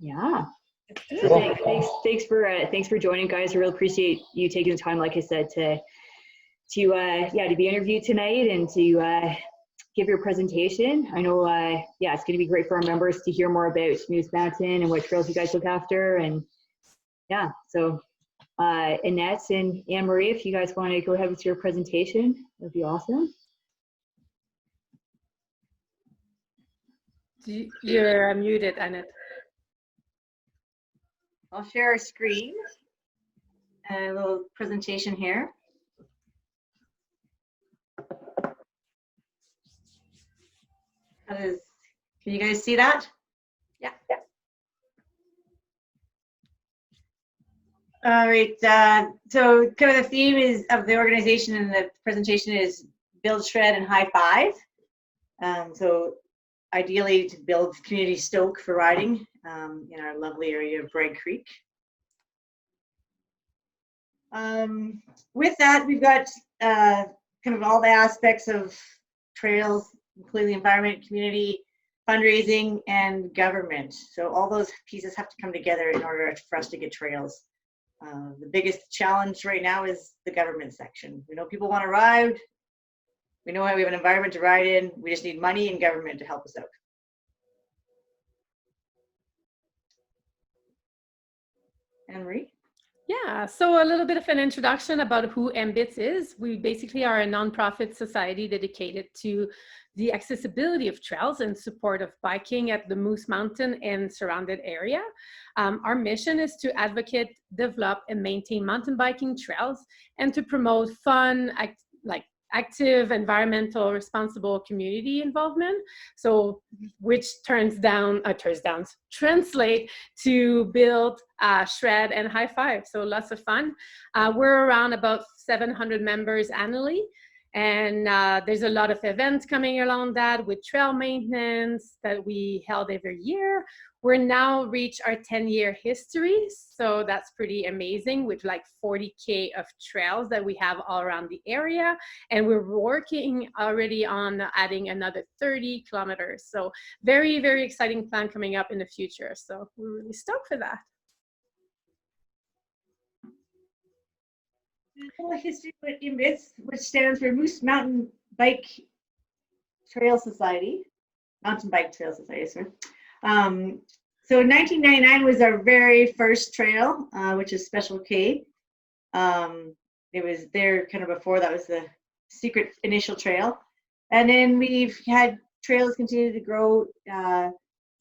Yeah. So thanks for joining, guys. I really appreciate you taking the time, like I said, to be interviewed tonight and to give your presentation. I know, it's going to be great for our members to hear more about Moose Mountain and what trails you guys look after. And yeah, so Annette and Anne-Marie, if you guys want to go ahead with your presentation, that'd be awesome. You're muted, Annette. I'll share a screen, a little presentation here. Can you guys see that? Yeah. All right. So kind of the theme of the organization and the presentation is build, shred, and high five. So ideally to build community stoke for riding in our lovely area of Bragg Creek. With that, we've got kind of all the aspects of trails, including the environment, community, fundraising, and government. So all those pieces have to come together in order for us to get trails. The biggest challenge right now is the government section. We know people want to ride. We know how we have an environment to ride in. We just need money and government to help us out. Anne-Marie? Yeah, so a little bit of an introduction about who MBTS is. We basically are a nonprofit society dedicated to the accessibility of trails and support of biking at the Moose Mountain and surrounded area. Our mission is to advocate, develop, and maintain mountain biking trails and to promote fun, active, environmental, responsible community involvement. So, which translate to build, shred, and high five. So lots of fun. We're around about 700 members annually. And there's a lot of events coming along that with trail maintenance that we held every year. We're now reached our 10-year history. So that's pretty amazing with like 40K of trails that we have all around the area. And we're working already on adding another 30 kilometers. So very, very exciting plan coming up in the future. So we're really stoked for that. History with MBTS, which stands for Moose Mountain Bike Trail Society, Mountain Bike Trail Society, sorry. So 1999 was our very first trail, which is Special K. It was there kind of before that was the secret initial trail. And then we've had trails continue to grow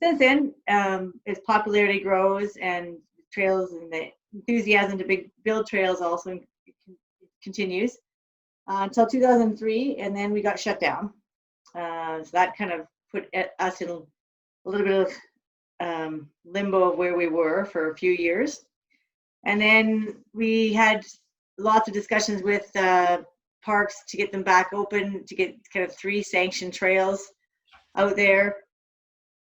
since then as popularity grows and trails and the enthusiasm to build trails also continues until 2003, and then we got shut down. So that kind of put us in a little bit of limbo of where we were for a few years. And then we had lots of discussions with parks to get them back open, to get kind of 3 sanctioned trails out there.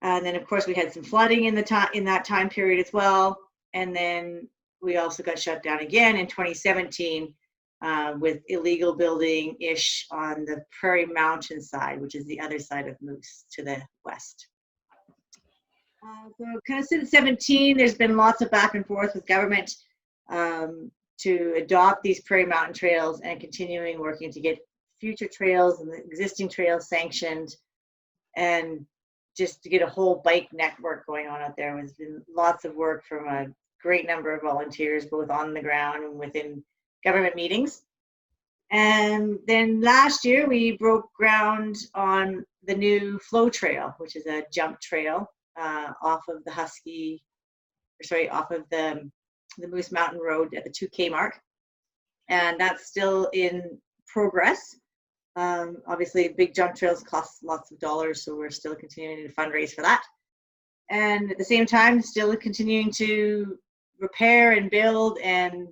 And then of course we had some flooding in that time period as well. And then we also got shut down again in 2017 with illegal building-ish on the Prairie Mountain side, which is the other side of Moose to the west. So kind of since 17, there's been lots of back and forth with government to adopt these Prairie Mountain trails and continuing working to get future trails and the existing trails sanctioned and just to get a whole bike network going on out there. There's been lots of work from a great number of volunteers, both on the ground and within government meetings. And then last year we broke ground on the new Flow Trail, which is a jump trail off of the Moose Mountain Road at the 2K mark. And that's still in progress. Obviously big jump trails cost lots of dollars, so we're still continuing to fundraise for that. And at the same time, still continuing to repair and build and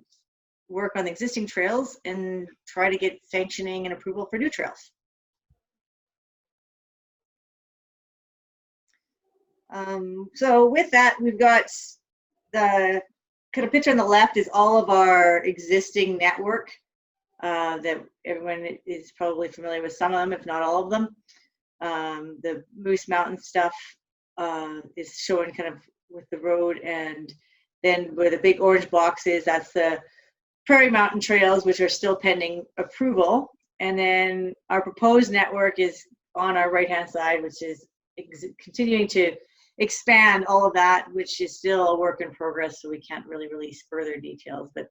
work on the existing trails and try to get sanctioning and approval for new trails. So with that, we've got the kind of picture on the left is all of our existing network that everyone is probably familiar with some of them, if not all of them. The Moose Mountain stuff is showing kind of with the road, and then where the big orange box is, that's the Prairie Mountain Trails, which are still pending approval. And then our proposed network is on our right-hand side, which is continuing to expand all of that, which is still a work in progress, so we can't really release further details. But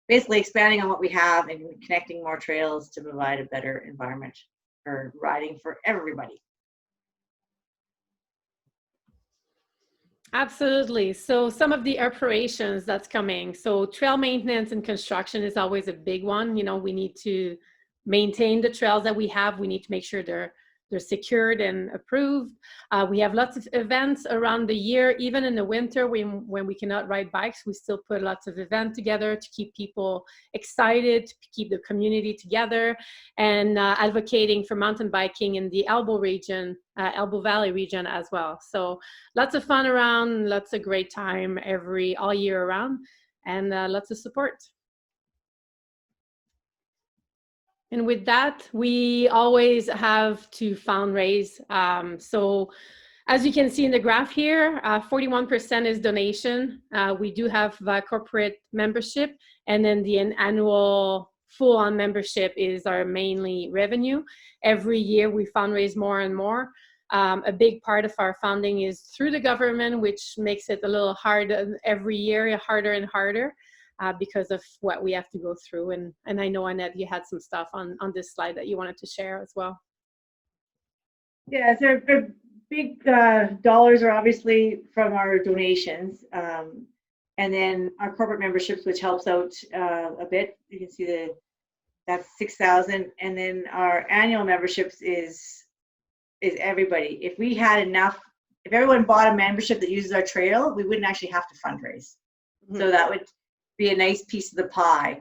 basically expanding on what we have and connecting more trails to provide a better environment for riding for everybody. Absolutely. So some of the operations that's coming. So trail maintenance and construction is always a big one. You know, we need to maintain the trails that we have. We need to make sure they're secured and approved. We have lots of events around the year, even in the winter when we cannot ride bikes, we still put lots of events together to keep people excited, to keep the community together, and advocating for mountain biking in the Elbow Valley region as well. So lots of fun around, lots of great time all year around, and lots of support. And with that, we always have to fundraise. So as you can see in the graph here, 41% is donation. We do have corporate membership, and then the annual full-on membership is our mainly revenue. Every year we fundraise more and more. A big part of our funding is through the government, which makes it a little hard every year, harder and harder. Because of what we have to go through. And I know, Annette, you had some stuff on this slide that you wanted to share as well. Yeah, so the big dollars are obviously from our donations. And then our corporate memberships, which helps out a bit. You can see that's 6,000. And then our annual memberships is everybody. If we had enough, if everyone bought a membership that uses our trail, we wouldn't actually have to fundraise. Mm-hmm. So that would be a nice piece of the pie.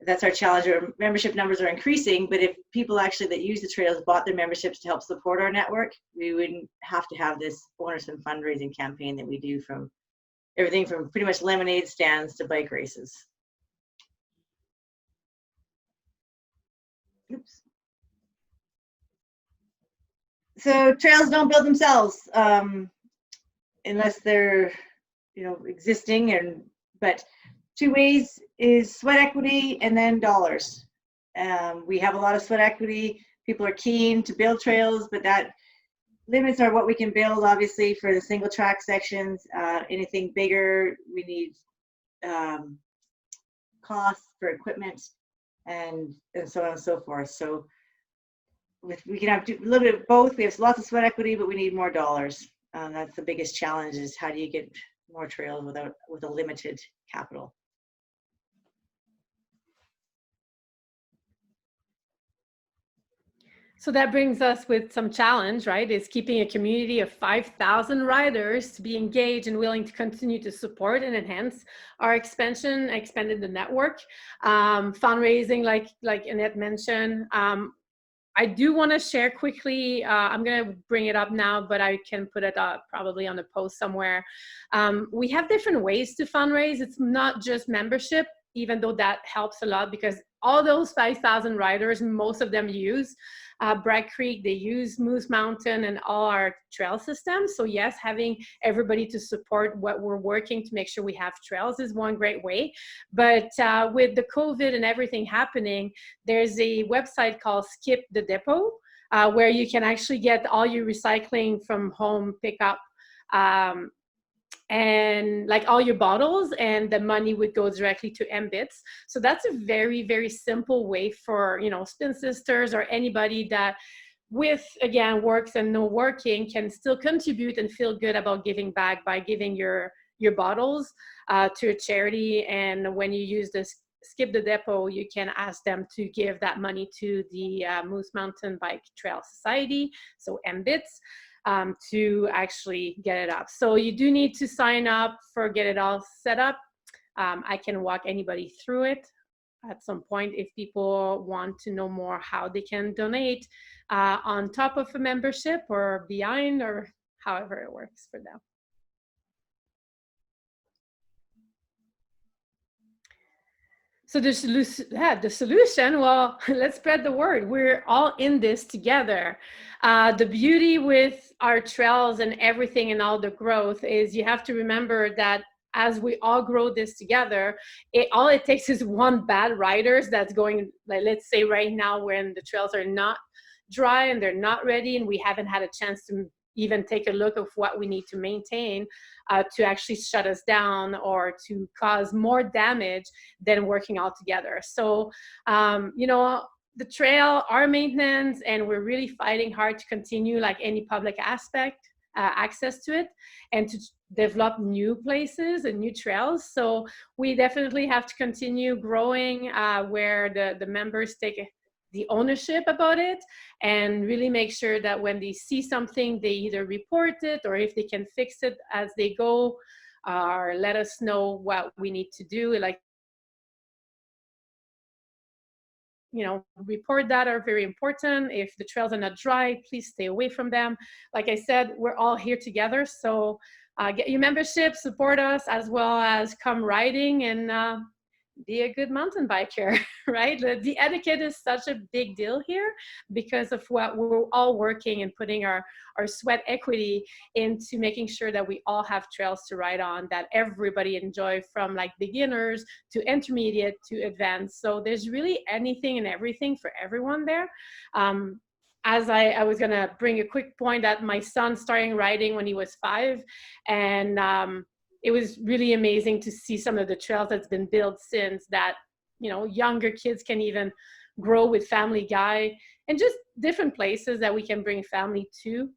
That's our challenge. Our membership numbers are increasing, but if people actually that use the trails bought their memberships to help support our network, we wouldn't have to have this bonus and fundraising campaign that we do, from everything from pretty much lemonade stands to bike races. Oops. So trails don't build themselves unless they're, existing. But two ways is sweat equity and then dollars. We have a lot of sweat equity. People are keen to build trails, but that limits are what we can build, obviously, for the single track sections. Anything bigger, we need costs for equipment and so on and so forth. So we can have a little bit of both. We have lots of sweat equity, but we need more dollars. That's the biggest challenge, is how do you get more trails with a limited capital. So that brings us with some challenge, right? Is keeping a community of 5,000 riders to be engaged and willing to continue to support and enhance our expanded the network. Fundraising, like Annette mentioned. I do want to share quickly, I'm going to bring it up now, but I can put it up probably on the post somewhere. We have different ways to fundraise. It's not just membership, even though that helps a lot, because all those 5,000 riders, most of them use Bragg Creek, they use Moose Mountain and all our trail systems. So yes, having everybody to support what we're working to make sure we have trails is one great way. But with the COVID and everything happening, there's a website called Skip the Depot, where you can actually get all your recycling from home pickup, and like all your bottles, and the money would go directly to MBTS. So that's a very, very simple way for, Spin Sisters or anybody that with, again, works and no working can still contribute and feel good about giving back by giving your bottles to a charity. And when you use this Skip the Depot, you can ask them to give that money to the Moose Mountain Bike Trail Society, so MBTS. To actually get it up. So you do need to sign up get it all set up. I can walk anybody through it at some point if people want to know more how they can donate on top of a membership or behind, or however it works for them. So the solution, well, let's spread the word. We're all in this together. The beauty with our trails and everything and all the growth is you have to remember that as we all grow this together, all it takes is one bad riders that's going, like, let's say right now when the trails are not dry and they're not ready and we haven't had a chance to even take a look of what we need to maintain to actually shut us down or to cause more damage than working all together. So, the trail, our maintenance, and we're really fighting hard to continue like any public aspect, access to it, and to develop new places and new trails. So we definitely have to continue growing where the members take the ownership about it and really make sure that when they see something, they either report it or if they can fix it as they go, or let us know what we need to do. Like, report that are very important. If the trails are not dry, please stay away from them. Like I said, we're all here together. So get your membership, support us, as well as come riding and be a good mountain biker, right? The etiquette is such a big deal here because of what we're all working and putting our sweat equity into making sure that we all have trails to ride on that everybody enjoy, from like beginners to intermediate to advanced. So there's really anything and everything for everyone there. As I was gonna bring a quick point that my son started riding when he was 5, and it was really amazing to see some of the trails that's been built since that, younger kids can even grow with Family Guy and just different places that we can bring family to.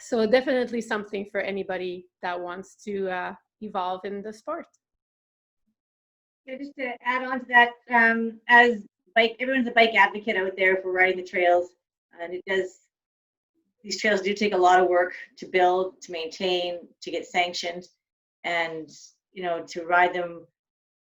So definitely something for anybody that wants to evolve in the sport. Yeah, just to add on to that, as everyone's a bike advocate out there for riding the trails, and these trails do take a lot of work to build, to maintain, to get sanctioned. And to ride them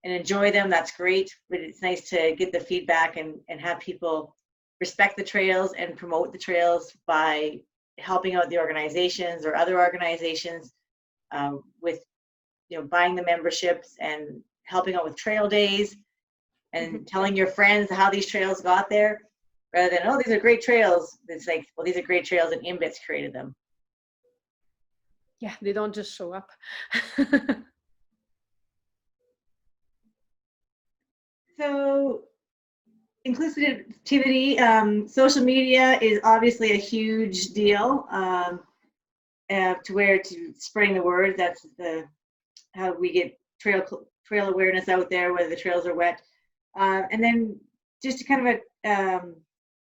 and enjoy them, that's great, but it's nice to get the feedback and have people respect the trails and promote the trails by helping out the organizations or other organizations with buying the memberships and helping out with trail days and telling your friends how these trails got there, rather than, oh, these are great trails. It's like, well, these are great trails and MBITS created them. Yeah, they don't just show up. So inclusivity, social media is obviously a huge deal to spreading the word. That's how we get trail awareness out there, whether the trails are wet. And then just kind of a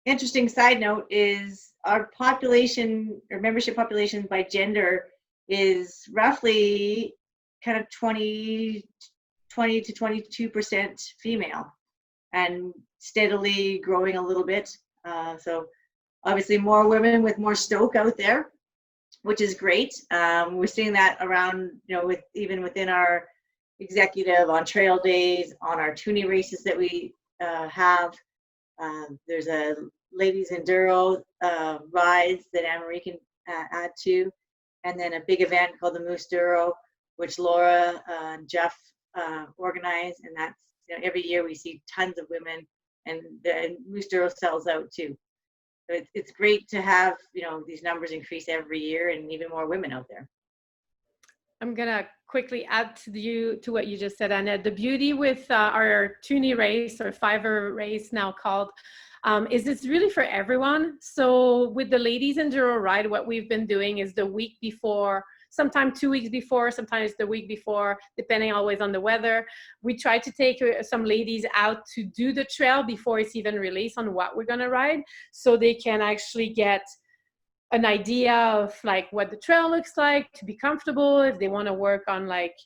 interesting side note is our population or membership population by gender is roughly kind of 20 to 22% female and steadily growing a little bit. So obviously more women with more stoke out there, which is great. We're seeing that around, even within our executive, on trail days, on our toonie races that we have. There's a ladies enduro rides that Anne-Marie can add to. And then a big event called the Moose Duro, which Laura and Jeff organize, and that's every year we see tons of women, and the Moose Duro sells out too. So it's great to have these numbers increase every year and even more women out there. I'm gonna quickly add to what you just said, Annette. The beauty with our toonie race or 5er race now called is it's really for everyone. So with the ladies enduro ride, what we've been doing is the week before, sometimes 2 weeks before, sometimes the week before, depending always on the weather, we try to take some ladies out to do the trail before it's even released on what we're gonna ride, so they can actually get an idea of like what the trail looks like, to be comfortable, if they want to work on like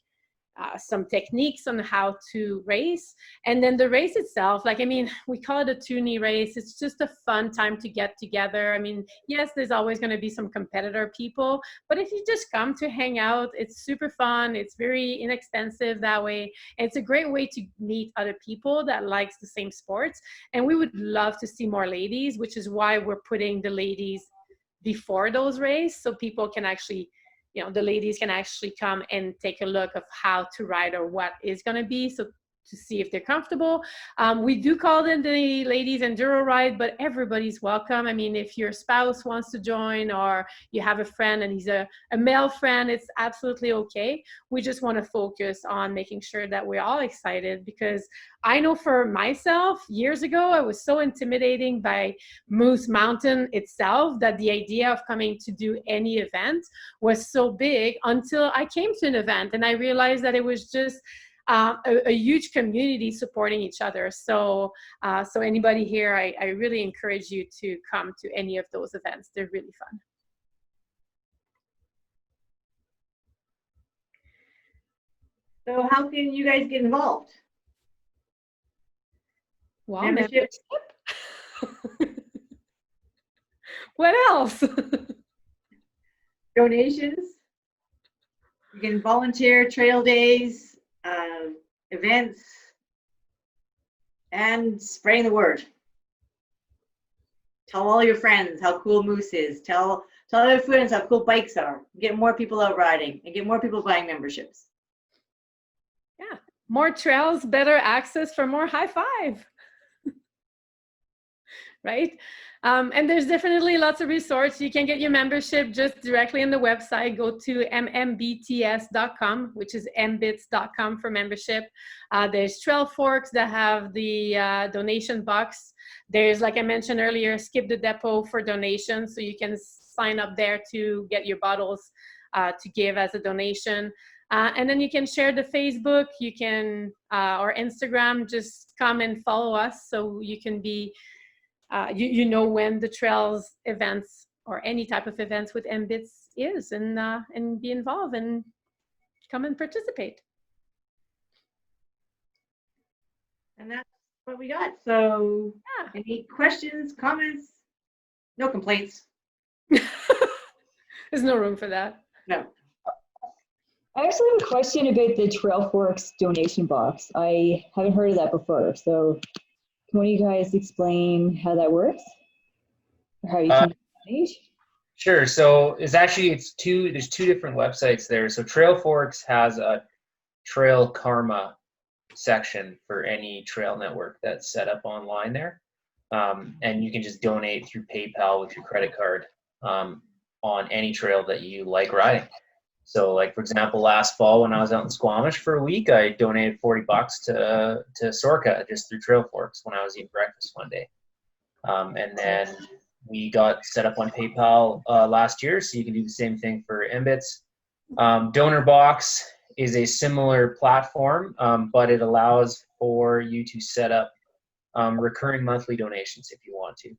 some techniques on how to race. And then the race itself, we call it a toonie race. It's just a fun time to get together. Yes, there's always going to be some competitor people, but if you just come to hang out, it's super fun. It's very inexpensive that way. And it's a great way to meet other people that likes the same sports. And we would love to see more ladies, which is why we're putting the ladies before those races, so people can actually, the ladies can actually come and take a look of how to ride or what is going to be, so to see if they're comfortable. We do call them the ladies enduro ride, but everybody's welcome. I mean, if your spouse wants to join or you have a friend and he's a male friend, it's absolutely okay. We just want to focus on making sure that we're all excited, because I know for myself, years ago, I was so intimidating by Moose Mountain itself that the idea of coming to do any event was so big, until I came to an event and I realized that it was just a huge community supporting each other. So so anybody here, I really encourage you to come to any of those events. They're really fun. So how can you guys get involved? Well, Membership? What else? Donations? You can volunteer, trail days, events, and spreading the word. Tell all your friends how cool Moose is. Tell other friends how cool bikes are. Get more people out riding and get more people buying memberships. Yeah, more trails, better access for more high five. Right? And there's definitely lots of resources. You can get your membership just directly on the website. Go to MMBTS.com, which is mbits.com for membership. There's Trail Forks that have the donation box. There's, like I mentioned earlier, Skip the Depot for donations. So you can sign up there to get your bottles to give as a donation. And then you can share the Facebook, you can, or Instagram, just come and follow us so you can be you know when the trails events or any type of events with MBITS is, and be involved and come and participate. And that's what we got. So Yeah. Any questions, comments? No complaints. There's no room for that. No. I actually have a question about the Trail Forks donation box. I haven't heard of that before. So can one of you guys explain how that works? Or how you can donate? Sure. So there's two different websites there. So Trail Forks has a Trail Karma section for any trail network that's set up online there. And you can just donate through PayPal with your credit card on any trail that you like riding. So like, for example, last fall when I was out in Squamish for a week, I donated $40 to Sorka just through Trail Forks when I was eating breakfast one day. And then we got set up on PayPal last year, so you can do the same thing for MBITS. Donor Box is a similar platform, but it allows for you to set up recurring monthly donations if you want to.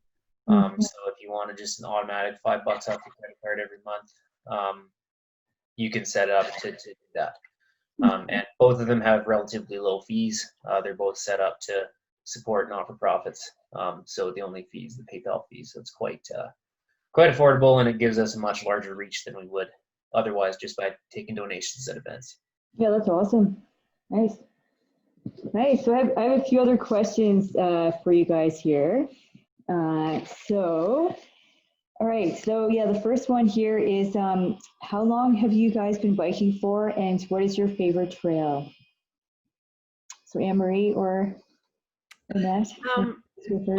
So if you want to just an automatic $5 off your credit card every month, you can set it up to do that. And both of them have relatively low fees. They're both set up to support not-for-profits. So the only fee is the PayPal fee. So it's quite affordable, and it gives us a much larger reach than we would otherwise just by taking donations at events. Yeah, that's awesome. Nice. Nice. So I have a few other questions for you guys here. All right, so yeah, the first one here is how long have you guys been biking for, and what is your favorite trail? So Anne-Marie or Annette?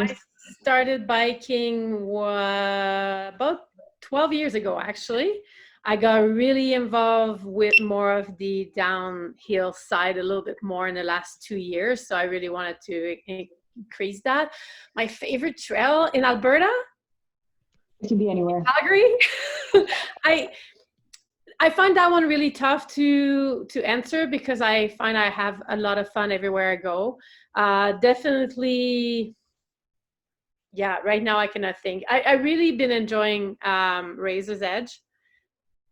I started biking about 12 years ago, actually. I got really involved with more of the downhill side a little bit more in the last 2 years, so I really wanted to increase that. My favorite trail in Alberta? It can be anywhere. Calgary. I find that one really tough to answer because I find I have a lot of fun everywhere I go. Definitely, yeah, right now I cannot think. I really been enjoying Razor's Edge,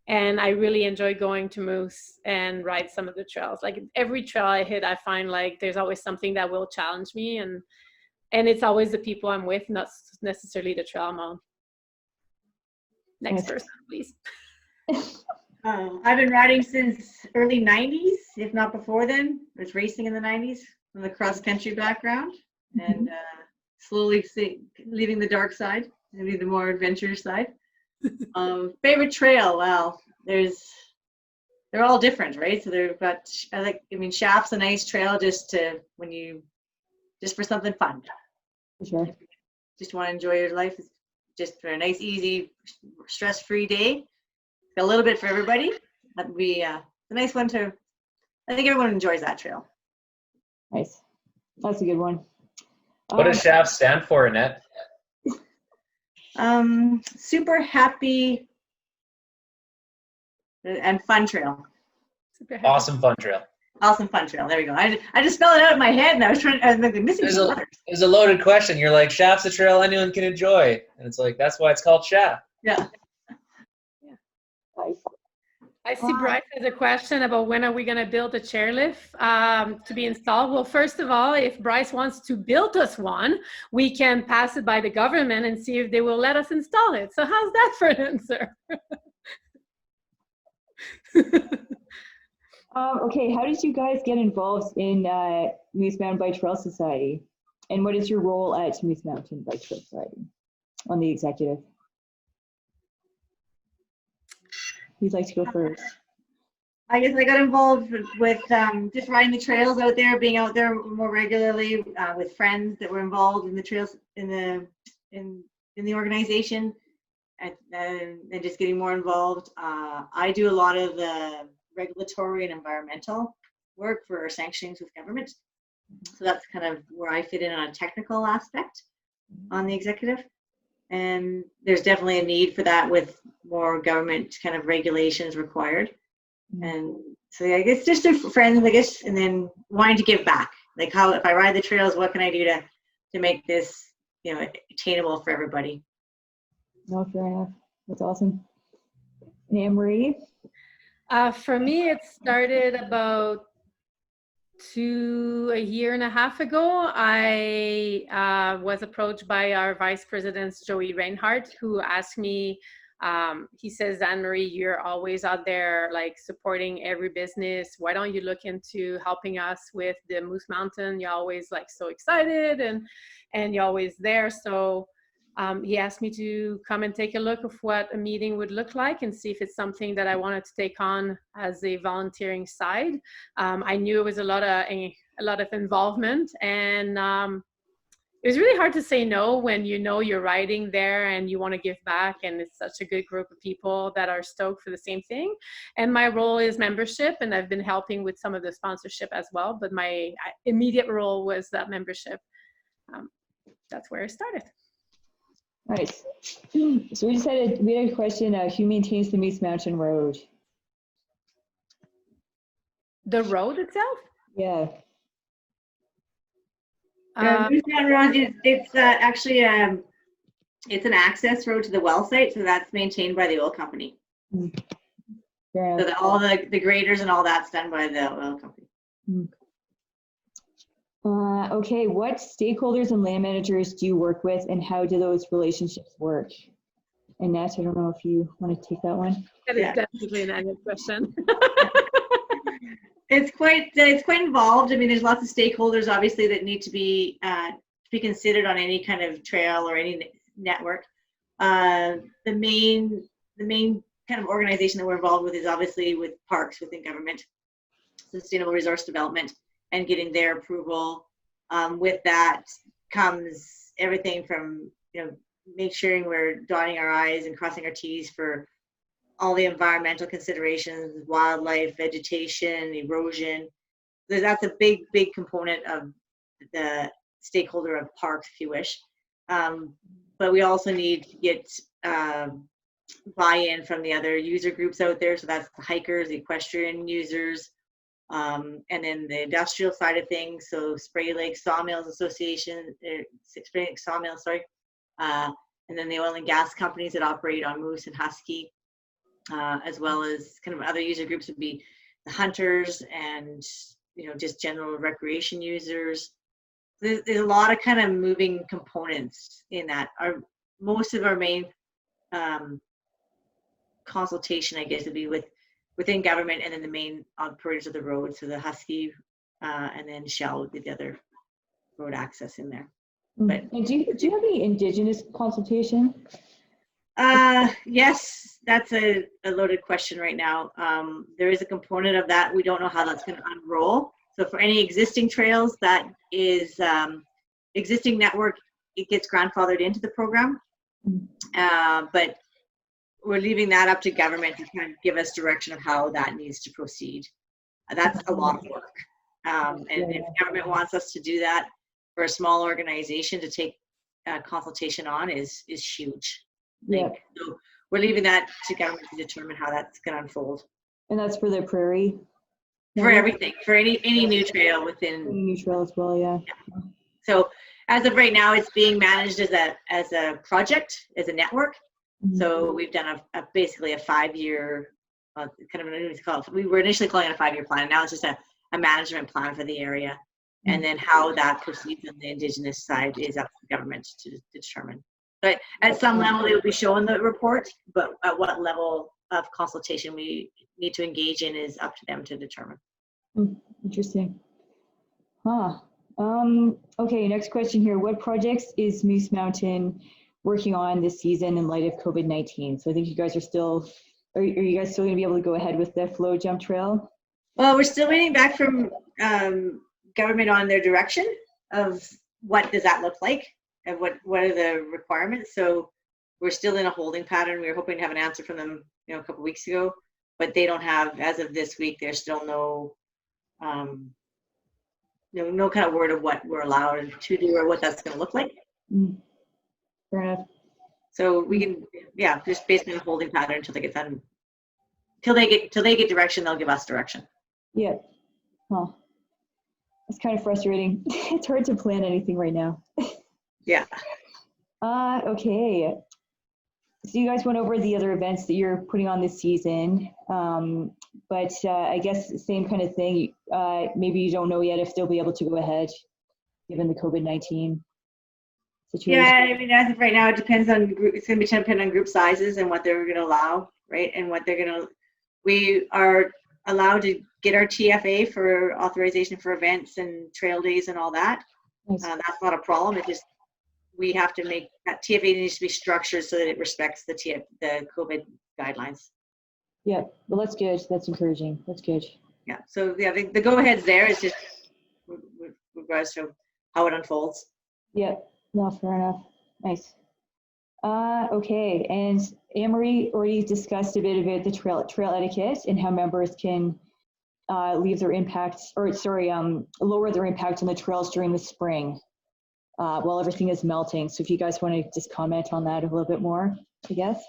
and I really enjoy going to Moose and ride some of the trails. Like every trail I hit, I find like there's always something that will challenge me, and it's always the people I'm with, not necessarily the trail I'm on. Next person, please. I've been riding since early 90s, if not before then. I was racing in the 90s from the cross-country background, and slowly leaving the dark side, maybe the more adventurous side. Favorite trail? Well, there's they're all different, right? So they've got, Shaft's a nice trail just for something fun. Sure. Just want to enjoy your life, just for a nice, easy, stress-free day. A little bit for everybody. That would be a nice one to. I think everyone enjoys that trail. Nice. That's a good one. What does SHAF stand for, Annette? Super happy and fun trail. Awesome fun trail. Awesome fun trail. There we go. I just spelled it out in my head, and I was missing some letters. It was a loaded question. You're like, SHAF's a trail anyone can enjoy, and it's like that's why it's called SHAF. Yeah. Nice. I see Bryce has a question about when are we going to build a chairlift to be installed. Well, first of all, if Bryce wants to build us one, we can pass it by the government and see if they will let us install it. So how's that for an answer? Okay, how did you guys get involved in Moose Mountain Bike Trail Society? And what is your role at Moose Mountain Bike Trail Society on the executive? Who'd like to go first? I guess I got involved with just riding the trails out there, being out there more regularly with friends that were involved in the trails in the organization, and just getting more involved. I do a lot of the regulatory and environmental work for our sanctionings with government, so that's kind of where I fit in on a technical aspect on the executive. And there's definitely a need for that with more government kind of regulations required. And so I guess just through friends, I guess, and then wanting to give back. Like how, if I ride the trails, what can I do to make this, attainable for everybody? No, fair enough. That's awesome. And Anne-Marie? For me, it started about a year and a half ago. I was approached by our vice president, Joey Reinhardt, who asked me, he says, Anne-Marie, you're always out there like supporting every business. Why don't you look into helping us with the Moose Mountain? You're always like so excited and you're always there. So he asked me to come and take a look of what a meeting would look like and see if it's something that I wanted to take on as a volunteering side. I knew it was a lot of involvement, and it was really hard to say no when you're riding there and you want to give back, and it's such a good group of people that are stoked for the same thing. And my role is membership, and I've been helping with some of the sponsorship as well, but my immediate role was that membership. That's where I started. Right. So we had a question, who maintains the Moose Mountain Road? The road itself? Yeah. Moose Mountain Road, it's actually it's an access road to the well site, so that's maintained by the oil company. Fair enough. So all the graders and all that's done by the oil company. Okay, what stakeholders and land managers do you work with, and how do those relationships work? And Nat, I don't know if you want to take that one. That is definitely an ended question. It's quite involved. I mean, there's lots of stakeholders, obviously, that need to be considered on any kind of trail or any network. The main kind of organization that we're involved with is obviously with parks within government, sustainable resource development, and getting their approval. With that comes everything from make sure we're dotting our I's and crossing our T's for all the environmental considerations, wildlife, vegetation, erosion. That's a big component of the stakeholder of parks, if you wish. But we also need to get buy-in from the other user groups out there. So that's the hikers, the equestrian users, and then the industrial side of things. So Spray Lake Sawmills Association, Spray Lake Sawmills, sorry. And then the oil and gas companies that operate on Moose and Husky, as well as kind of other user groups would be the hunters and just general recreation users. There's a lot of kind of moving components in that. Most of our main consultation, I guess, would be within government, and then the main operators of the road, so the Husky, and then Shell would be the other road access in there. But and do you have any Indigenous consultation? Yes, that's a loaded question right now. There is a component of that. We don't know how that's going to unroll. So for any existing trails that is existing network, it gets grandfathered into the program. But we're leaving that up to government to kind of give us direction of how that needs to proceed. That's a lot of work. And if government wants us to do that for a small organization to take consultation on is huge. Yeah. So we're leaving that to government to determine how that's going to unfold. And that's for the prairie? For everything, for any new trail within. Any new trail as well, yeah. So as of right now, it's being managed as a project, as a network. So we've done basically a 5-year, kind of we were initially calling it a 5-year plan, and now it's just a management plan for the area. And then how that proceeds on the Indigenous side is up to the government to determine. But at some level, they will be showing the report, but at what level of consultation we need to engage in is up to them to determine. Interesting. Okay, next question here. What projects is Moose Mountain working on this season in light of COVID-19? So I think you guys are still, are you guys still going to be able to go ahead with the flow jump trail? Well, we're still waiting back from government on their direction of what does that look like and what are the requirements. So we're still in a holding pattern. We were hoping to have an answer from them, a couple of weeks ago, but they don't have, as of this week, there's still no kind of word of what we're allowed to do or what that's going to look like. Fair enough. So we can, just basically a holding pattern until they get done. Till they get direction, they'll give us direction. Yeah. It's kind of frustrating. It's hard to plan anything right now. Yeah. Okay. So you guys went over the other events that you're putting on this season, but I guess same kind of thing. Maybe you don't know yet if they'll be able to go ahead given the COVID-19 situation. Yeah, I mean, as of right now, it depends on group. It's going to depend on group sizes and what they're going to allow, right? And what they're going to. We are allowed to get our TFA for authorization for events and trail days and all that. Nice. That's not a problem. It just we have to make that TFA needs to be structured so that it respects the COVID guidelines. Yeah, well, that's good. That's encouraging. That's good. Yeah. So the go ahead's there. It's just with regards to how it unfolds. Yeah. No, fair enough. Nice. Okay, and Anne-Marie already discussed a bit about the trail etiquette and how members can lower their impact on the trails during the spring while everything is melting. So if you guys want to just comment on that a little bit more, I guess.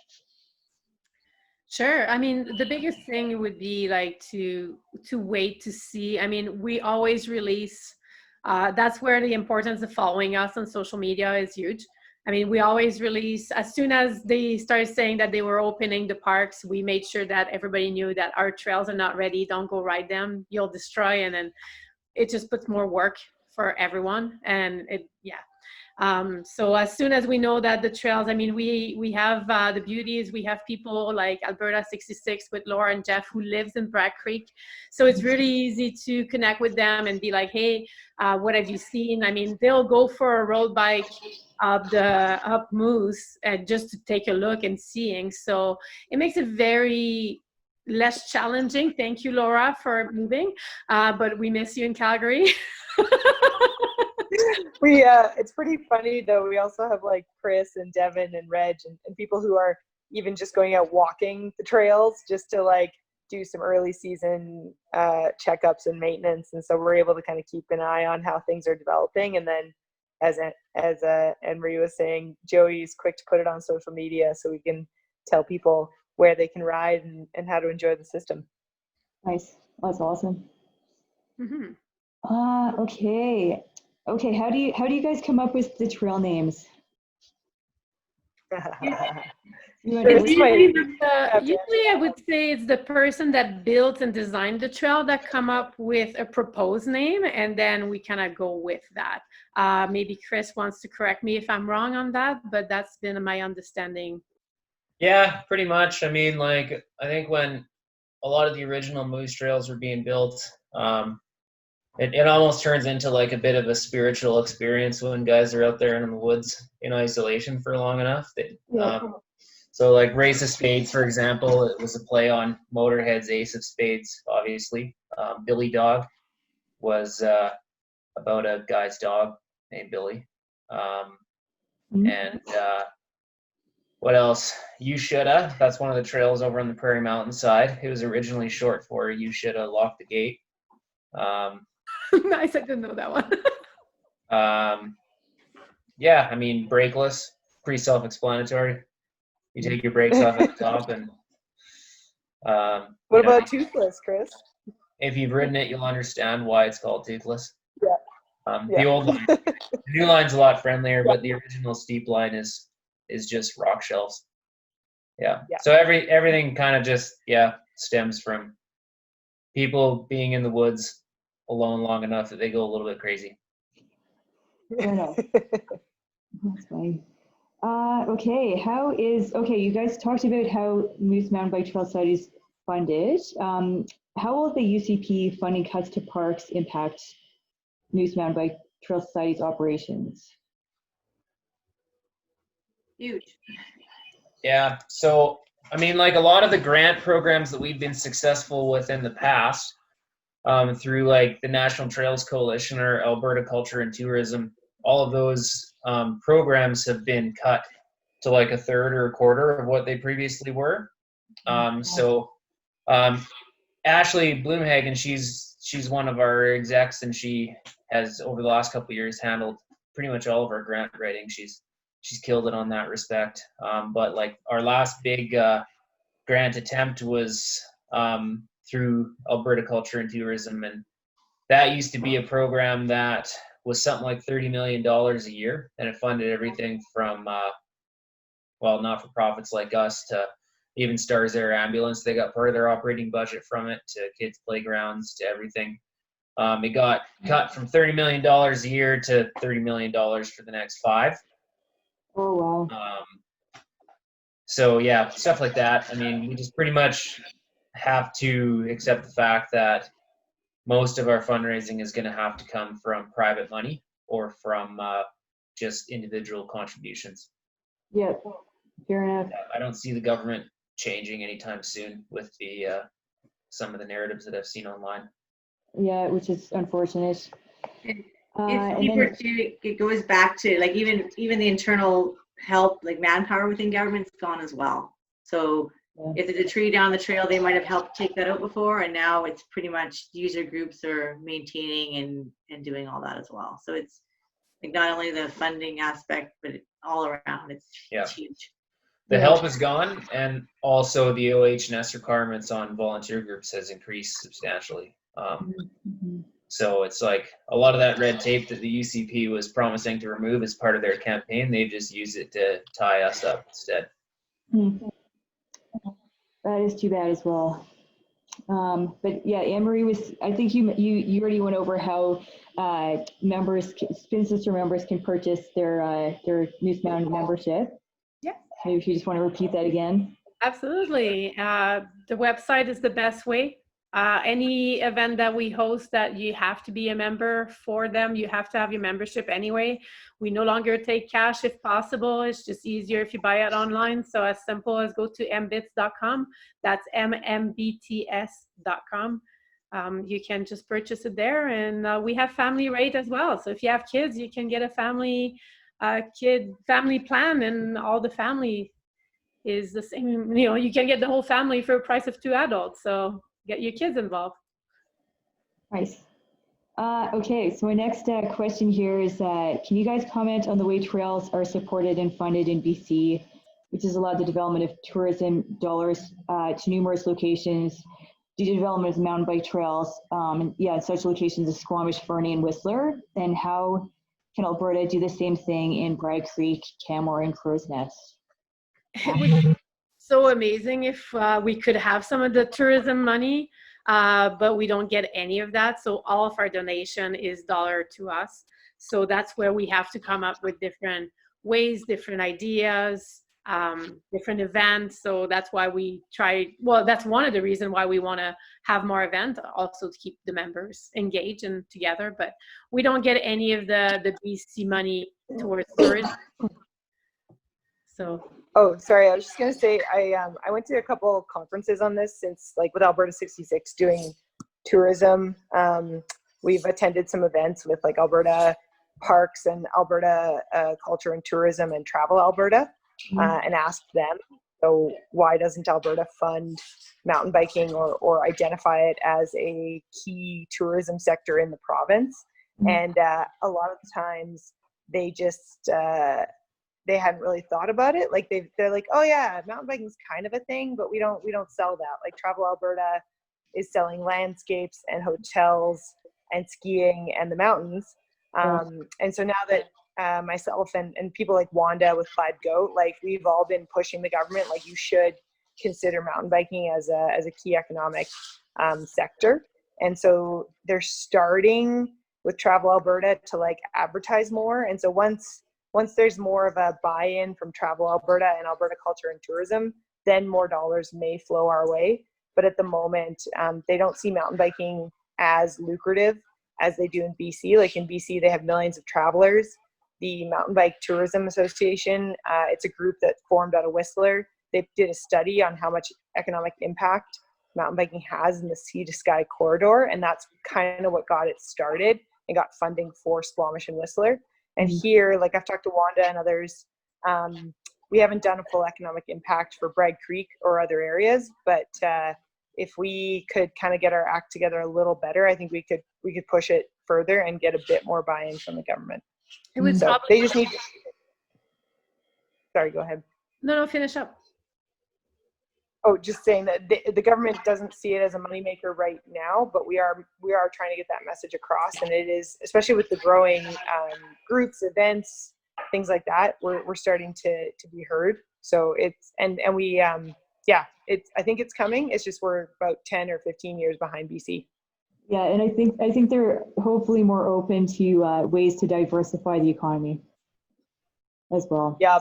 Sure. I mean, the biggest thing would be like to wait to see. I mean, we always release. That's where the importance of following us on social media is huge. I mean, we always release, as soon as they started saying that they were opening the parks, we made sure that everybody knew that our trails are not ready. Don't go ride them. You'll destroy. And then it just puts more work for everyone. And so as soon as we know that the trails, I mean, we have the beauty is we have people like Alberta 66 with Laura and Jeff who lives in Bragg Creek. So it's really easy to connect with them and be like, hey, what have you seen? I mean, they'll go for a road bike up Moose just to take a look and seeing. So it makes it very less challenging. Thank you, Laura, for moving. But we miss you in Calgary. It's pretty funny though. We also have like Chris and Devin and Reg and people who are even just going out walking the trails just to like do some early season checkups and maintenance. And so we're able to kind of keep an eye on how things are developing. And then as Anne-Marie was saying, Joey's quick to put it on social media so we can tell people where they can ride and how to enjoy the system. Nice. That's awesome. Mm-hmm. Okay. How do you guys come up with the trail names? Usually I would say it's the person that built and designed the trail that come up with a proposed name, and then we kind of go with that. Maybe Chris wants to correct me if I'm wrong on that, but that's been my understanding. Yeah, pretty much. I mean, like, I think when a lot of the original moose trails were being built, it almost turns into like a bit of a spiritual experience when guys are out there in the woods in isolation for long enough. So like Race of Spades, for example, it was a play on Motorhead's Ace of Spades, obviously. Billy Dog was about a guy's dog named Billy. And what else? You Shoulda. That's one of the trails over on the Prairie Mountain side. It was originally short for You Shoulda Locked the Gate. Nice, I didn't know that one. Yeah, I mean, brakeless, pretty self-explanatory. You take your brakes off at the top, and What about Toothless, Chris? if you've ridden it, you'll understand why it's called Toothless. Yeah. The old line, the new line's a lot friendlier, but the original steep line is just rock shelves. Yeah. So everything kind of just stems from people being in the woods alone long enough that they go a little bit crazy. Fair enough. That's fine. Okay, you guys talked about how Moose Mountain Bike Trail Society is funded. How will the UCP funding cuts to parks impact Moose Mountain Bike Trail Society's operations? Huge. Yeah, so I mean, like a lot of the grant programs that we've been successful with in the past, through like the National Trails Coalition or Alberta Culture and Tourism, all of those programs have been cut to like a third or a quarter of what they previously were. Ashley Bloomhagen, she's one of our execs, and she has over the last couple of years handled pretty much all of our grant writing. She's killed it on that respect. But like our last big grant attempt was through Alberta Culture and Tourism, and that used to be a program that was something like $30 million a year, and it funded everything from not-for-profits like us to even Stars Air Ambulance. They got part of their operating budget from it, to kids' playgrounds, to everything. It got cut from $30 million a year to $30 million for the next 5. Oh, wow. So yeah, stuff like that. I mean, we just pretty much have to accept the fact that most of our fundraising is going to have to come from private money or from just individual contributions. Yeah, fair enough. I don't see the government changing anytime soon with the some of the narratives that I've seen online. Yeah, which is unfortunate. It's deeper too. It goes back to like even the internal help, like manpower within government's gone as well. So if there's a tree down the trail, they might have helped take that out before, and now it's pretty much user groups are maintaining and doing all that as well. So it's like not only the funding aspect, but all around it's huge. The help is gone, and also the OH&S requirements on volunteer groups has increased substantially. So it's like a lot of that red tape that the UCP was promising to remove as part of their campaign, they've just used it to tie us up instead. That is too bad as well. But yeah, Anne-Marie I think you already went over how Spin Sister members can purchase their Moose Mountain membership. Yeah. Maybe if you just want to repeat that again. Absolutely. The website is the best way. Any event that we host that you have to be a member for them, you have to have your membership anyway. We no longer take cash if possible. It's just easier if you buy it online. So as simple as go to mbits.com. That's MMBTS.com. You can just purchase it there, and we have family rate as well. So if you have kids, you can get a family plan, and all the family is the same. You know, you can get the whole family for a price of 2 adults. So get your kids involved. Nice. Okay, so my next question here is, can you guys comment on the way trails are supported and funded in BC, which has allowed the development of tourism dollars to numerous locations due to development of mountain bike trails, such locations as Squamish, Fernie, and Whistler, and how can Alberta do the same thing in Bragg Creek, Canmore, and Crow's Nest? It would be so amazing if we could have some of the tourism money, but we don't get any of that. So all of our donation is dollar to us. So that's where we have to come up with different ways, different ideas, different events. So that's why we that's one of the reasons why we want to have more events, also to keep the members engaged and together. But we don't get any of the BC money towards tourism. So Oh, sorry. I was just gonna say I went to a couple conferences on this since, like, with Alberta 66 doing tourism. We've attended some events with like Alberta Parks and Alberta Culture and Tourism and Travel Alberta, and asked them, so why doesn't Alberta fund mountain biking or identify it as a key tourism sector in the province? And a lot of the times they just they hadn't really thought about it. Like they're like, oh yeah, mountain biking is kind of a thing, but we don't sell that. Like Travel Alberta is selling landscapes and hotels and skiing and the mountains. And so now that myself and people like Wanda with Plaid Goat, like we've all been pushing the government, like you should consider mountain biking as a key economic sector. And so they're starting with Travel Alberta to like advertise more. And so once there's more of a buy-in from Travel Alberta and Alberta Culture and Tourism, then more dollars may flow our way. But at the moment, they don't see mountain biking as lucrative as they do in BC. Like in BC, they have millions of travelers. The Mountain Bike Tourism Association, it's a group that formed out of Whistler. They did a study on how much economic impact mountain biking has in the sea to sky corridor. And that's kind of what got it started and got funding for Squamish and Whistler. And here, like I've talked to Wanda and others, we haven't done a full economic impact for Bragg Creek or other areas, but if we could kind of get our act together a little better, I think we could push it further and get a bit more buy-in from the government. It would So probably, they just need. Sorry, go ahead. no, finish up. Oh, just saying that the government doesn't see it as a moneymaker right now, but we are trying to get that message across, and it is, especially with the growing groups, events, things like that. We're starting to be heard. So it's and we I think it's coming. It's just we're about 10 or 15 years behind BC. Yeah, and I think they're hopefully more open to ways to diversify the economy as well. Yeah,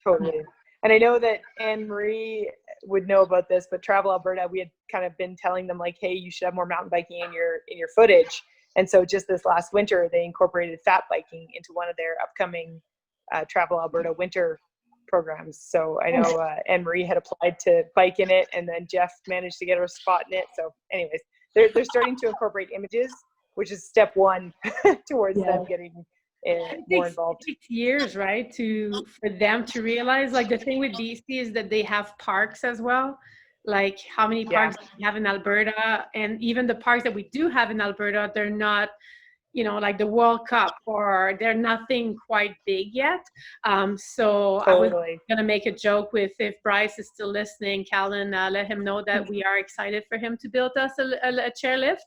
Totally. And I know that Anne-Marie would know about this, but Travel Alberta, we had kind of been telling them like, hey, you should have more mountain biking in your footage. And so just this last winter, they incorporated fat biking into one of their upcoming Travel Alberta winter programs. So I know Anne-Marie had applied to bike in it, and then Jeff managed to get her a spot in it. So anyways, they're starting to incorporate images, which is step one towards them getting more involved. It takes years, right, for them to realize. Like the thing with BC is that they have parks as well. Like how many parks do we have in Alberta, and even the parks that we do have in Alberta, they're not, like the World Cup, or they're nothing quite big yet. So totally. I was gonna make a joke with, if Bryce is still listening, Callan, let him know that we are excited for him to build us a chairlift.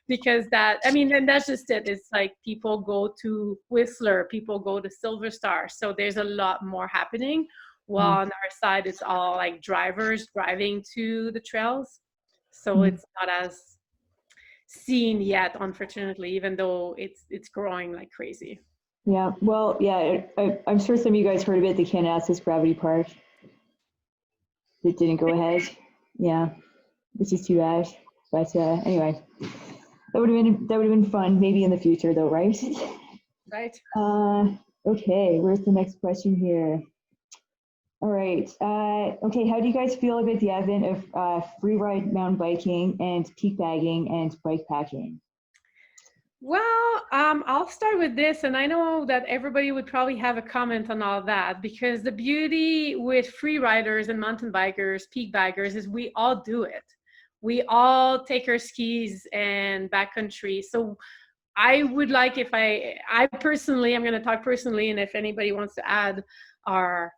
Because and that's just it. It's like people go to Whistler, people go to Silver Star. So there's a lot more happening. While on our side, it's all like drivers driving to the trails. So it's not as seen yet, unfortunately, even though it's growing like crazy. Yeah, well, yeah, I'm sure some of you guys heard about the Kananaskis Gravity Park. It didn't go ahead. Yeah, which is too bad. But anyway, that would have been fun. Maybe in the future, though, right? Right. Okay, where's the next question here? All right. Okay, how do you guys feel about the advent of free ride mountain biking and peak bagging and bike packing? Well, I'll start with this, and I know that everybody would probably have a comment on all that, because the beauty with free riders and mountain bikers, peak baggers, is we all do it. We all take our skis and backcountry. So I would like, if I personally, I'm going to talk personally, and if anybody wants to add, I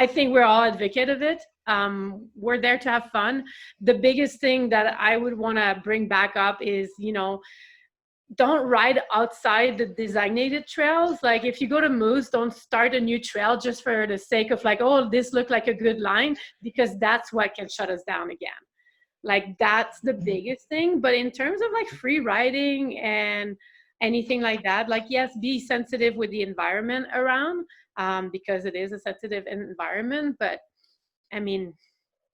think we're all advocate of it. We're there to have fun. The biggest thing that I would want to bring back up is, don't ride outside the designated trails. Like if you go to Moose, don't start a new trail just for the sake of like, oh, this looked like a good line, because that's what can shut us down again. Like that's the biggest thing. But in terms of like free riding and anything like that, like, yes, be sensitive with the environment around, because it is a sensitive environment. But I mean,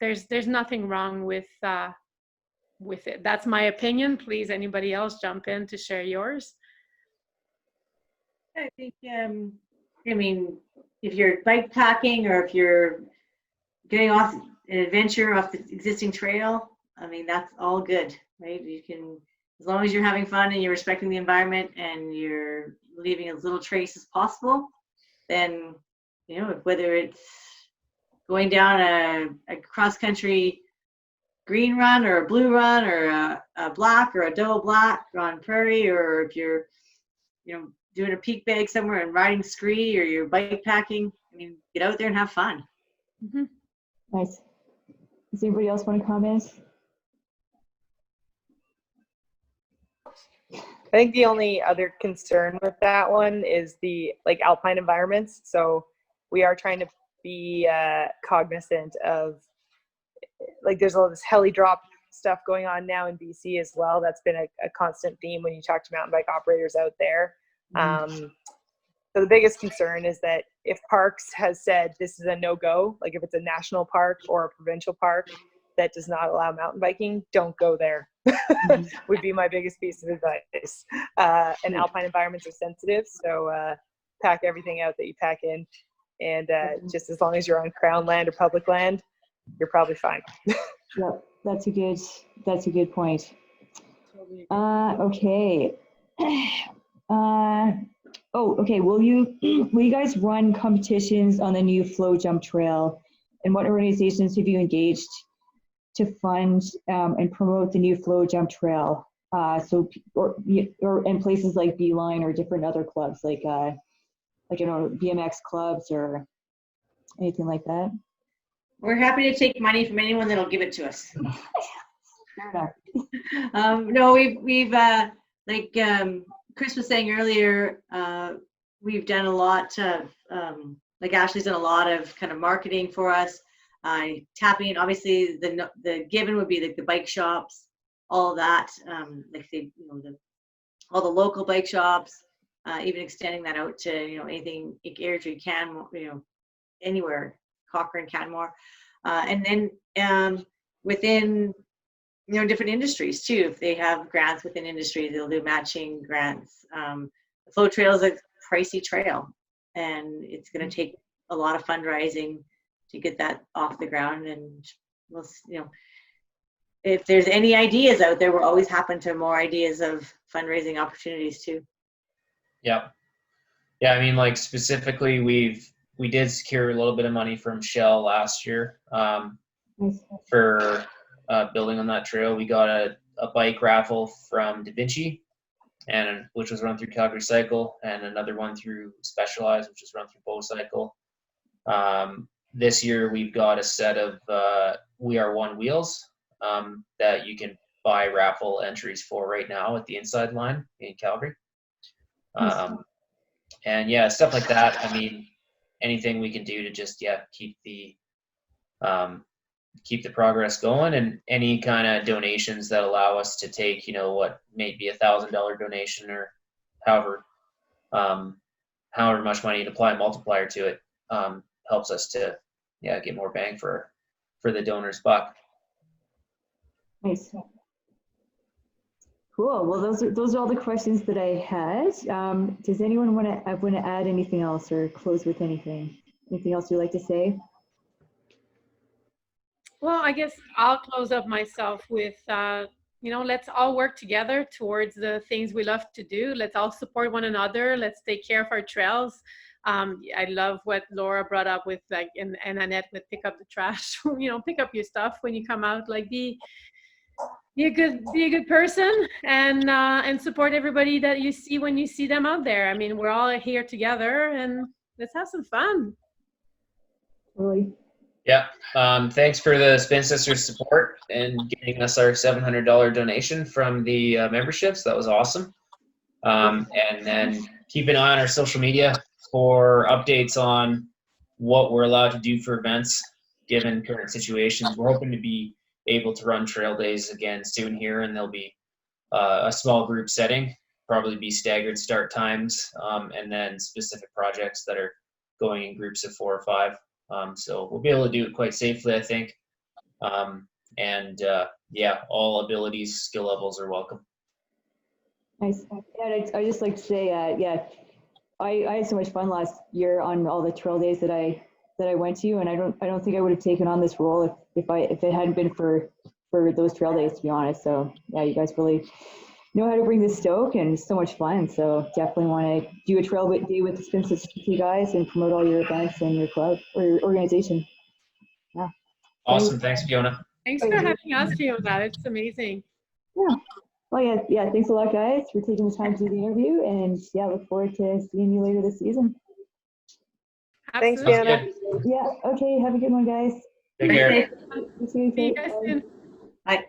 there's nothing wrong with it. That's my opinion. Please, anybody else jump in to share yours? I think, I mean, if you're bike packing or if you're getting off an adventure off the existing trail, I mean, that's all good, right? You can, as long as you're having fun and you're respecting the environment and you're leaving as little trace as possible, then, you know, whether it's going down a cross-country green run or a blue run or a black or a double black on prairie, or if you're, you know, doing a peak bag somewhere and riding scree or you're bike packing, I mean, get out there and have fun. Mm-hmm. Nice. Does anybody else want to comment? I think the only other concern with that one is the like alpine environments. So we are trying to be cognizant of, like, there's all this heli drop stuff going on now in BC as well. That's been a constant theme when you talk to mountain bike operators out there. So the biggest concern is that if Parks has said this is a no-go, like if it's a national park or a provincial park that does not allow mountain biking, don't go there. Would be my biggest piece of advice. And alpine environments are sensitive, so pack everything out that you pack in, and just as long as you're on crown land or public land, you're probably fine. Yeah, that's a good point. Okay. Okay. Will you guys run competitions on the new Flow Jump Trail? And what organizations have you engaged to fund and promote the new Flow Jump Trail? Or in places like Beeline or different other clubs, like you know, BMX clubs or anything like that. We're happy to take money from anyone that'll give it to us. Fair enough. No, we've like Chris was saying earlier, we've done a lot of, like Ashley's done a lot of kind of marketing for us, tapping, obviously the given would be like the bike shops, all of that, like the, you know, all the local bike shops, even extending that out to, you know, anything, Airdrie, Canmore, you know, anywhere, Cochrane, Canmore, and then within, you know, different industries too. If they have grants within industries, they'll do matching grants. The Flow Trail is a pricey trail, and it's going to take a lot of fundraising to get that off the ground. And we'll, you know, if there's any ideas out there, we're always happen to more ideas of fundraising opportunities too. Yeah. Yeah, I mean, like specifically, we did secure a little bit of money from Shell last year for building on that trail. We got a bike raffle from Da Vinci, and which was run through Calgary Cycle, and another one through Specialized, which was run through Bow Cycle. This year we've got a set of We Are One wheels that you can buy raffle entries for right now at the Inside Line in Calgary. And yeah, stuff like that. I mean, anything we can do to just keep the progress going, and any kind of donations that allow us to take, you know, what may be $1,000 donation or however much money to apply a multiplier to it, helps us to get more bang for the donor's buck. Nice. Cool. Well, those are all the questions that I had. Does anyone want to add anything else or close with anything? Anything else you'd like to say? Well, I guess I'll close up myself with, you know, let's all work together towards the things we love to do. Let's all support one another. Let's take care of our trails. I love what Laura brought up with, like, and Annette with pick up the trash. You know, pick up your stuff when you come out. Like, be a good person, and support everybody that you see when you see them out there. I mean, we're all here together, and let's have some fun. Really? Yeah. Thanks for the Spin Sisters support and getting us our $700 donation from the memberships. That was awesome. And then keep an eye on our social media for updates on what we're allowed to do for events given current situations. We're hoping to be able to run trail days again soon here, and there'll be a small group setting, probably be staggered start times, and then specific projects that are going in groups of 4 or 5. So we'll be able to do it quite safely, I think. All abilities, skill levels are welcome. Nice. Yeah, I'd just like to say, I had so much fun last year on all the trail days that I went to, and I don't think I would have taken on this role if it hadn't been for those trail days, to be honest. So yeah, you guys really know how to bring the stoke, and it's so much fun. So definitely want to do a trail day with the Spin 60 guys and promote all your events and your club or your organization. Yeah. Awesome. Thanks, Fiona. Thanks for having us, Fiona. It's amazing. Yeah. Well, yeah. Thanks a lot, guys, for taking the time to do the interview, and yeah, look forward to seeing you later this season. Thanks, Absolutely. Fiona. Yeah. Okay. Have a good one, guys. Take care. See you See you guys soon. Bye.